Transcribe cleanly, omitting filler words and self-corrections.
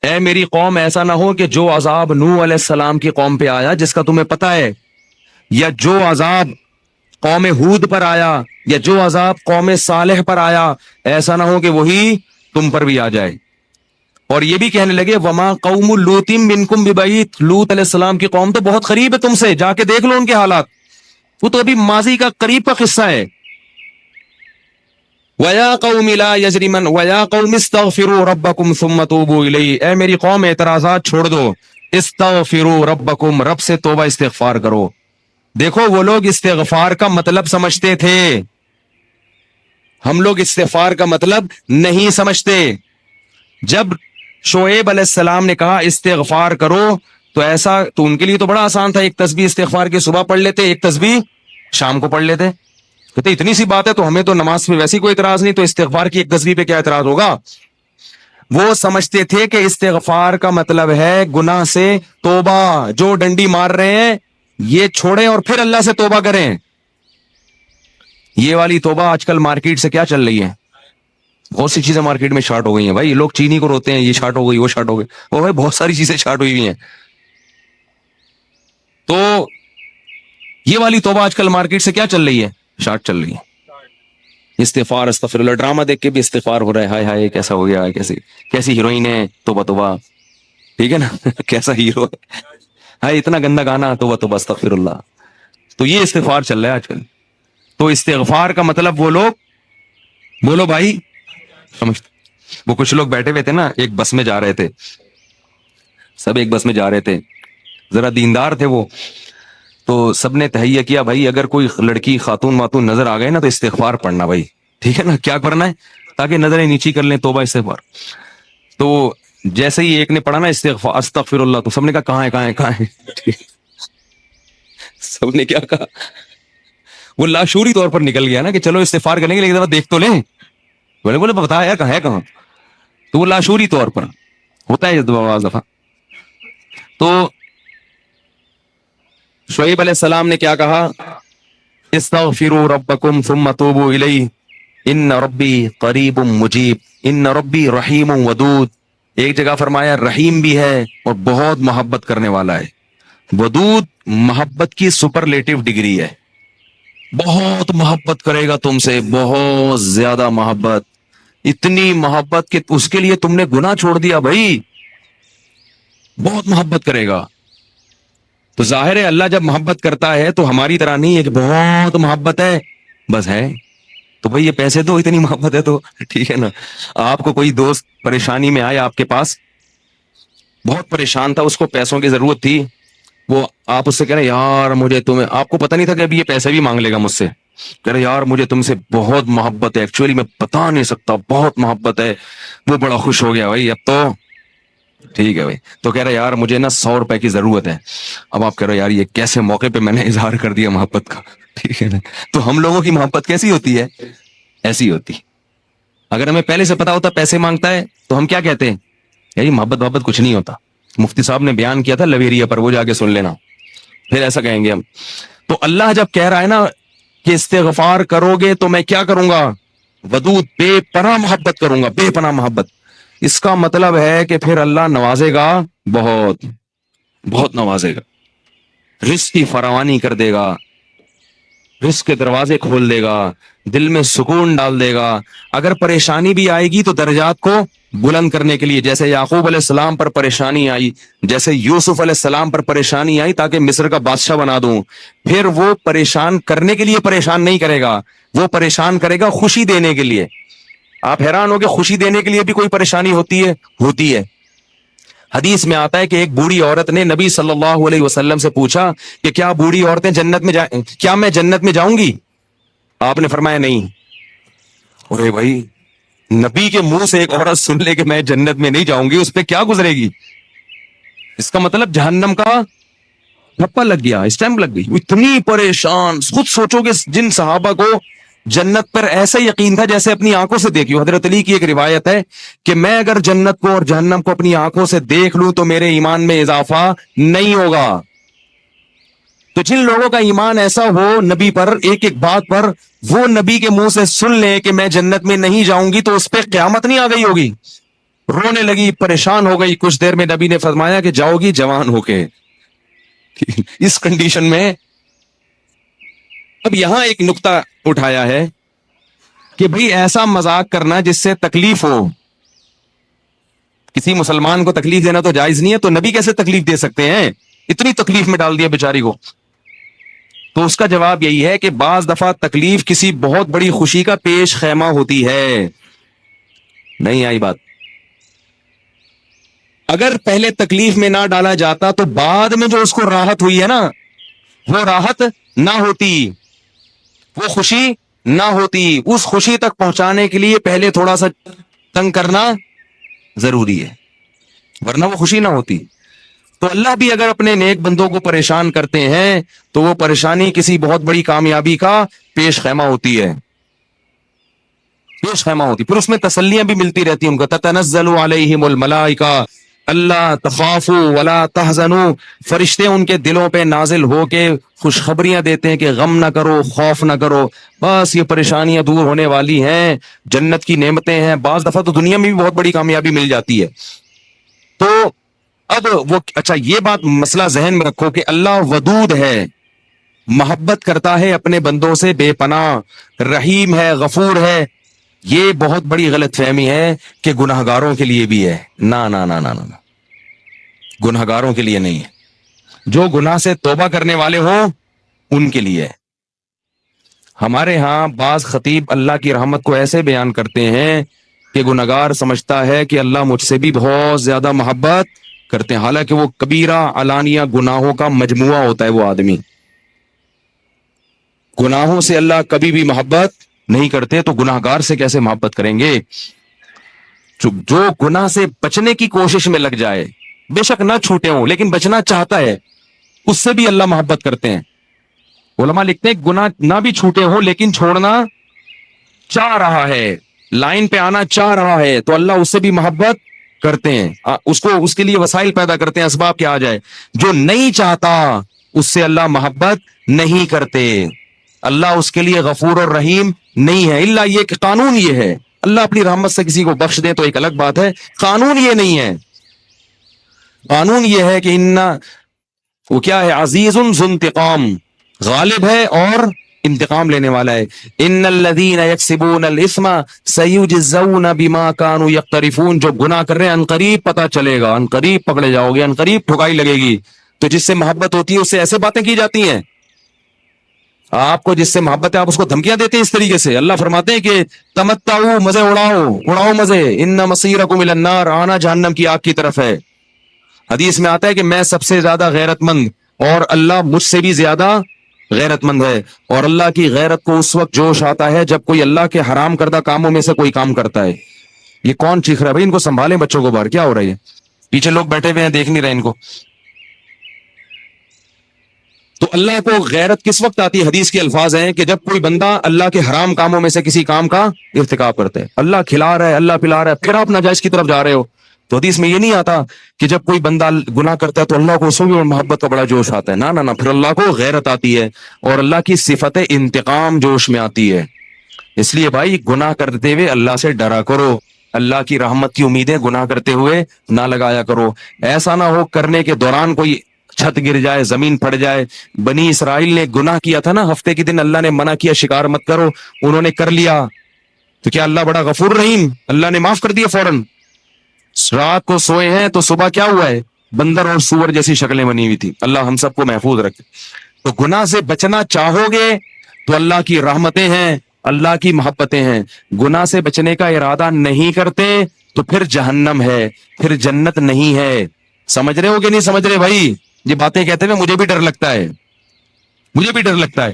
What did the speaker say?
اے میری قوم ایسا نہ ہو کہ جو عذاب نوح علیہ السلام کی قوم پہ آیا جس کا تمہیں پتہ ہے، یا جو عذاب قوم ہود پر آیا، یا جو عذاب قوم صالح پر آیا، ایسا نہ ہو کہ وہی تم پر بھی آ جائے۔ اور یہ بھی کہنے لگے وما قوم لوط منکم ببعید، لوط علیہ السلام کی قوم تو بہت قریب ہے تم سے، جا کے دیکھ لو ان کے حالات، وہ تو ابھی ماضی کا قریب کا قصہ ہے۔ وَيَا قَوْمِ لَا يَجْرِمَنْ وَيَا قَوْمِ اسْتَغْفِرُوا رَبَّكُمْ ثُمَّ تُوبُوا إِلَيْهِ، اے میری قوم اعتراضات چھوڑ دو، استغفروا ربکم، رب سے توبہ استغفار کرو۔ دیکھو وہ لوگ استغفار کا مطلب سمجھتے تھے، ہم لوگ استغفار کا مطلب نہیں سمجھتے۔ جب شعیب علیہ السلام نے کہا استغفار کرو تو ایسا تو ان کے لیے تو بڑا آسان تھا، ایک تسبیح استغفار کی صبح پڑھ لیتے، ایک تسبیح شام کو پڑھ لیتے، کہتے اتنی سی بات ہے تو ہمیں تو نماز پہ ویسی کوئی اعتراض نہیں، تو استغفار کی ایک تسبیح پہ کیا اعتراض ہوگا۔ وہ سمجھتے تھے کہ استغفار کا مطلب ہے گناہ سے توبہ، جو ڈنڈی مار رہے ہیں یہ چھوڑیں اور پھر اللہ سے توبہ کریں۔ یہ والی توبہ آج کل مارکیٹ سے کیا چل رہی ہے، بہت سی چیزیں مارکیٹ میں شارٹ ہو گئی ہیں بھائی، لوگ چینی کو روتے ہیں یہ شارٹ ہو گئی وہ شارٹ ہو گئی، وہ بھائی بہت ساری چیزیں شارٹ ہوئی ہوئی ہیں۔ تو یہ والی توبہ آج کل مارکیٹ سے کیا چل رہی ہے، شارٹ چل رہی ہے۔ استغفار استغفر اللہ، ڈرامہ دیکھ کے بھی استغفار ہو رہا ہے، ہائے ہائے کیسا ہو گیا، کیسی ہیروئن ہے، توبہ توبہ، ٹھیک ہے نا کیسا ہیرو ہے، ہائے اتنا گندا گانا، توبہ توبہ استغفر اللہ۔ تو یہ استغفار چل رہا ہے آج کل۔ تو استغفار کا مطلب وہ لوگ، بولو بھائی سمجھتے، وہ کچھ لوگ بیٹھے ہوئے تھے نا، ایک بس میں جا رہے تھے، سب ایک بس میں جا رہے تھے، ذرا دیندار تھے وہ، تو سب نے تہیہ کیا بھائی اگر کوئی لڑکی خاتون واتون نظر آ گئے نا تو استغفار پڑھنا بھائی، ٹھیک ہے نا، کیا کرنا ہے تاکہ نظریں نیچی کر لیں، توبہ استغفار۔ تو جیسے ہی ایک نے پڑھا نا استغفار استغفر اللہ، تو سب نے کہا کہاں ہے کہاں ہے کہاں ہے سب نے کیا کہا، وہ لاشعوری طور پر نکل گیا نا کہ چلو استغفار کریں گے لیکن ذرا دیکھ تو لیں، بولے بتا یار کہاں ہے کہاں، تو وہ لاشعوری طور پر ہوتا ہے بعض دفعہ۔ تو شعیب علیہ السلام نے کیا کہا، استغفروا ربکم ثم توبوا الیہ ان ربی قریب مجیب ان ربی رحیم ودود۔ ایک جگہ فرمایا رحیم بھی ہے اور بہت محبت کرنے والا ہے، ودود محبت کی سپرلیٹو ڈگری ہے، بہت محبت کرے گا تم سے، بہت زیادہ محبت، اتنی محبت کہ اس کے لیے تم نے گناہ چھوڑ دیا بھائی، بہت محبت کرے گا۔ تو ظاہر ہے اللہ جب محبت کرتا ہے تو ہماری طرح نہیں ہے کہ بہت محبت ہے بس ہے، تو بھائی یہ پیسے دو اتنی محبت ہے تو ٹھیک ہے نا۔ آپ کو کوئی دوست پریشانی میں آیا آپ کے پاس، بہت پریشان تھا، اس کو پیسوں کی ضرورت تھی، وہ آپ اس سے کہہ رہے یار مجھے تمہیں، آپ کو پتہ نہیں تھا کہ ابھی یہ پیسے بھی مانگ لے گا مجھ سے، کہہ رہے یار مجھے تم سے بہت محبت ہے، ایکچولی میں بتا نہیں سکتا بہت محبت ہے، وہ بڑا خوش ہو گیا بھائی اب تو ٹھیک ہے بھائی، تو کہہ رہے یار مجھے نا 100 روپے کی ضرورت ہے، اب آپ کہہ رہے یار یہ کیسے موقع پہ میں نے اظہار کر دیا محبت کا، ٹھیک ہے نا۔ تو ہم لوگوں کی محبت کیسی ہوتی ہے، ایسی ہوتی، اگر ہمیں پہلے سے پتا ہوتا پیسے مانگتا ہے تو ہم کیا کہتے ہیں، یار محبت کچھ نہیں ہوتا، مفتی صاحب نے بیان کیا تھا لویریا پر، وہ جا کے سن لینا، پھر ایسا کہیں گے ہم۔ تو اللہ جب کہہ رہا ہے نا کہ استغفار کرو گے تو میں کیا کروں گا، ودود بے پناہ محبت کروں گا، بے پناہ محبت، اس کا مطلب ہے کہ پھر اللہ نوازے گا، بہت بہت نوازے گا، رزق کی فراوانی کر دے گا، رزق کے دروازے کھول دے گا، دل میں سکون ڈال دے گا۔ اگر پریشانی بھی آئے گی تو درجات کو بلند کرنے کے لیے، جیسے یعقوب علیہ السلام پر پریشانی آئی، جیسے یوسف علیہ السلام پر پریشانی آئی تاکہ مصر کا بادشاہ بنا دوں، پھر وہ پریشان کرنے کے لیے پریشان نہیں کرے گا، وہ پریشان کرے گا خوشی دینے کے لیے۔ آپ حیران ہو کہ خوشی دینے کے لیے بھی کوئی پریشانی ہوتی ہے، ہوتی ہے۔ حدیث میں آتا ہے کہ ایک بوڑھی عورت نے نبی صلی اللہ علیہ وسلم سے پوچھا کہ کیا بوڑھی عورتیں جنت میں کیا میں جنت میں جاؤں گی؟ آپ نے فرمایا نہیں۔ ارے بھائی نبی کے منہ سے ایک عورت سن لے کہ میں جنت میں نہیں جاؤں گی، اس پہ کیا گزرے گی، اس کا مطلب جہنم کا ٹھپا لگ گیا، اسٹیمپ لگ گئی، اتنی پریشان۔ خود سوچو کہ جن صحابہ کو جنت پر ایسا یقین تھا جیسے اپنی آنکھوں سے دیکھی ہو، حضرت علی کی ایک روایت ہے کہ میں اگر جنت کو اور جہنم کو اپنی آنکھوں سے دیکھ لوں تو میرے ایمان میں اضافہ نہیں ہوگا۔ تو جن لوگوں کا ایمان ایسا ہو نبی پر، ایک ایک بات پر وہ نبی کے منہ سے سن لیں کہ میں جنت میں نہیں جاؤں گی، تو اس پہ قیامت نہیں آ گئی ہوگی، رونے لگی, پریشان ہو گئی. کچھ دیر میں نبی نے فرمایا کہ جاؤ گی جوان ہو کے. اس کنڈیشن میں اب یہاں ایک نقطہ اٹھایا ہے کہ بھئی ایسا مذاق کرنا جس سے تکلیف ہو, کسی مسلمان کو تکلیف دینا تو جائز نہیں ہے, تو نبی کیسے تکلیف دے سکتے ہیں؟ اتنی تکلیف میں ڈال دیا بیچاری کو. تو اس کا جواب یہی ہے کہ بعض دفعہ تکلیف کسی بہت بڑی خوشی کا پیش خیمہ ہوتی ہے. نہیں آئی بات؟ اگر پہلے تکلیف میں نہ ڈالا جاتا تو بعد میں جو اس کو راحت ہوئی ہے نا, وہ راحت نہ ہوتی, وہ خوشی نہ ہوتی. اس خوشی تک پہنچانے کے لیے پہلے تھوڑا سا تنگ کرنا ضروری ہے, ورنہ وہ خوشی نہ ہوتی. تو اللہ بھی اگر اپنے نیک بندوں کو پریشان کرتے ہیں تو وہ پریشانی کسی بہت بڑی کامیابی کا پیش خیمہ ہوتی ہے, پیش خیمہ ہوتی. پھر اس میں تسلیاں بھی ملتی رہتی ہیں ان کو. تتنزل علیہم الملائکہ اللہ تخافوا ولا تحزنوا, فرشتے ان کے دلوں پہ نازل ہو کے خوشخبریاں دیتے ہیں کہ غم نہ کرو, خوف نہ کرو, بس یہ پریشانیاں دور ہونے والی ہیں, جنت کی نعمتیں ہیں. بعض دفعہ تو دنیا میں بھی بہت بڑی کامیابی مل جاتی ہے. تو اب وہ اچھا یہ بات مسئلہ ذہن میں رکھو کہ اللہ ودود ہے, محبت کرتا ہے اپنے بندوں سے بے پناہ, رحیم ہے, غفور ہے. یہ بہت بڑی غلط فہمی ہے کہ گناہ گاروں کے لیے بھی ہے. نہ نہ نہ نہ نہ, گناہ گاروں کے لیے نہیں ہے. جو گناہ سے توبہ کرنے والے ہوں ان کے لیے. ہمارے ہاں بعض خطیب اللہ کی رحمت کو ایسے بیان کرتے ہیں کہ گناہگار سمجھتا ہے کہ اللہ مجھ سے بھی بہت زیادہ محبت کرتے ہیں, حالانکہ وہ کبیرہ علانیہ گناہوں کا مجموعہ ہوتا ہے. وہ آدمی گناہوں سے اللہ کبھی بھی محبت نہیں کرتے, تو گناہگار سے کیسے محبت کریں گے؟ جو گناہ سے بچنے کی کوشش میں لگ جائے, بے شک نہ چھوٹے ہوں لیکن بچنا چاہتا ہے, اس سے بھی اللہ محبت کرتے ہیں. علماء لکھتے ہیں گناہ نہ بھی چھوٹے ہوں لیکن چھوڑنا چاہ رہا ہے, لائن پہ آنا چاہ رہا ہے, تو اللہ اس سے بھی محبت کرتے ہیں. اس کو اس کے لیے وسائل پیدا کرتے ہیں, اسباب کیا آ جائے. جو نہیں چاہتا اس سے اللہ محبت نہیں کرتے. اللہ اس کے لیے غفور اور رحیم نہیں ہے. الا یہ کہ قانون یہ ہے, اللہ اپنی رحمت سے کسی کو بخش دے تو ایک الگ بات ہے, قانون یہ نہیں ہے. قانون یہ ہے کہ وہ کیا ہے, عزیز ذو انتقام, غالب ہے اور انتقام لینے والا ہے. ان الذين يكسبون الاثم سيجزون بما كانوا يقترفون, جو گناہ کر رہے ہیں عنقریب پتہ چلے گا, عنقریب پکڑے جاؤ گے, عنقریب ٹھکائی لگے گی. تو جس سے محبت ہوتی ہے اس سے ایسے باتیں کی جاتی ہیں. آپ کو جس سے محبت ہے آپ اس کو دھمکیاں دیتے ہیں اس طریقے سے. اللہ فرماتے ہیں کہ تمتعوا, مزے اڑاؤ مزے, ان مصیرکم الی النار, آنا جہنم کی آگ کی طرف ہے. حدیث میں آتا ہے کہ میں سب سے زیادہ غیرت مند اور اللہ مجھ سے بھی زیادہ غیرت مند ہے. اور اللہ کی غیرت کو اس وقت جوش آتا ہے جب کوئی اللہ کے حرام کردہ کاموں میں سے کوئی کام کرتا ہے. یہ کون چیخ رہا ہے بھائی؟ ان کو سنبھالیں, بچوں کو باہر کیا ہو رہا ہے, پیچھے لوگ بیٹھے ہوئے ہیں دیکھ نہیں رہے ان کو. تو اللہ کو غیرت کس وقت آتی ہے؟ حدیث کے الفاظ ہیں کہ جب کوئی بندہ اللہ کے حرام کاموں میں سے کسی کام کا ارتکاب کرتا ہے. اللہ کھلا رہا ہے, اللہ پلا رہا ہے, پھر آپ ناجائز کی طرف جا رہے ہو. تو حدیث میں یہ نہیں آتا کہ جب کوئی بندہ گناہ کرتا ہے تو اللہ کو اس میں محبت کا بڑا جوش آتا ہے. نہ نہ, پھر اللہ کو غیرت آتی ہے اور اللہ کی صفت انتقام جوش میں آتی ہے. اس لیے بھائی گناہ کرتے ہوئے اللہ سے ڈرا کرو, اللہ کی رحمت کی امیدیں گناہ کرتے ہوئے نہ لگایا کرو. ایسا نہ ہو کرنے کے دوران کوئی چھت گر جائے, زمین پھٹ جائے. بنی اسرائیل نے گناہ کیا تھا نا, ہفتے کے دن اللہ نے منع کیا شکار مت کرو, انہوں نے کر لیا, تو کیا اللہ بڑا غفور رحیم, اللہ نے معاف کر دیا فوراً. رات کو سوئے ہیں تو صبح کیا ہوا ہے, بندر اور سور جیسی شکلیں بنی ہوئی تھی. اللہ ہم سب کو محفوظ رکھے. تو گناہ سے بچنا چاہو گے تو اللہ کی رحمتیں ہیں, اللہ کی محبتیں ہیں. گناہ سے بچنے کا ارادہ نہیں کرتے تو پھر جہنم ہے, پھر جنت نہیں ہے. سمجھ رہے ہو کہ نہیں سمجھ رہے بھائی؟ یہ باتیں کہتے ہوئے مجھے بھی ڈر لگتا ہے, مجھے بھی ڈر لگتا ہے.